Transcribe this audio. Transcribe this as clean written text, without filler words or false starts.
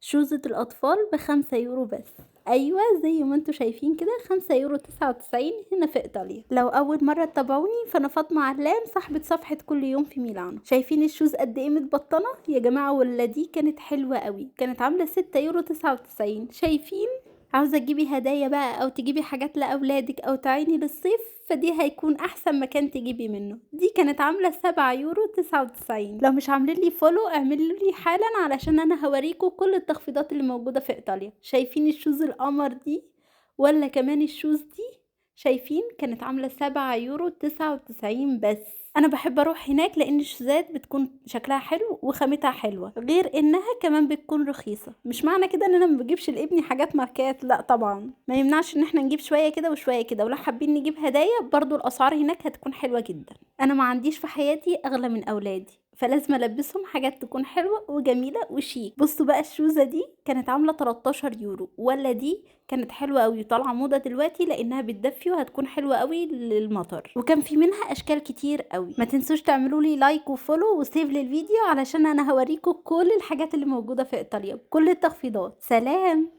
شوزة الأطفال ب5 يورو بس. أيوة زي ما انتوا شايفين كده 5 يورو 99 هنا في إيطاليا. لو أول مرة تتابعوني فأنا فاطمة علام صاحبة صفحة كل يوم في ميلانو. شايفين الشوز قد ايه متبطنة يا جماعة، ولا دي كانت حلوة قوي، كانت عاملة 6 يورو 99. شايفين؟ عاوزة تجيبي هدايا بقى أو تجيبي حاجات لأولادك أو تعيني للصيف، فدي هيكون أحسن مكان تجيبي منه. دي كانت عاملة 7 يورو 99. لو مش عاملين لي فولو اعملوا لي حالا علشان أنا هوريكم كل التخفيضات اللي موجودة في إيطاليا. شايفين الشوز القمر دي؟ ولا كمان الشوز دي؟ شايفين؟ كانت عاملة 7 يورو 99 بس. انا بحب اروح هناك لان الشوزات بتكون شكلها حلو وخامتها حلوة، غير انها كمان بتكون رخيصة. مش معنى كده ان انا ما بجيبش لابني حاجات ماركات، لا طبعا، ما يمنعش ان احنا نجيب شوية كده وشوية كده، ولو حابين نجيب هدايا برضو الاسعار هناك هتكون حلوة جدا. انا ما عنديش في حياتي اغلى من اولادي، فلازم البسهم حاجات تكون حلوة وجميلة وشيك. بصوا بقى الشوزة دي كانت عاملة 13 يورو، ولا دي كانت حلوة قوي، طالعة موضة دلوقتي لانها بتدفي وهتكون حلوة قوي للمطر، وكان في منها اشكال كتير قوي. ما تنسوش تعملوا لي لايك وفولو وسيف للفيديو علشان انا هوريكم كل الحاجات اللي موجودة في ايطاليا بكل التخفيضات. سلام.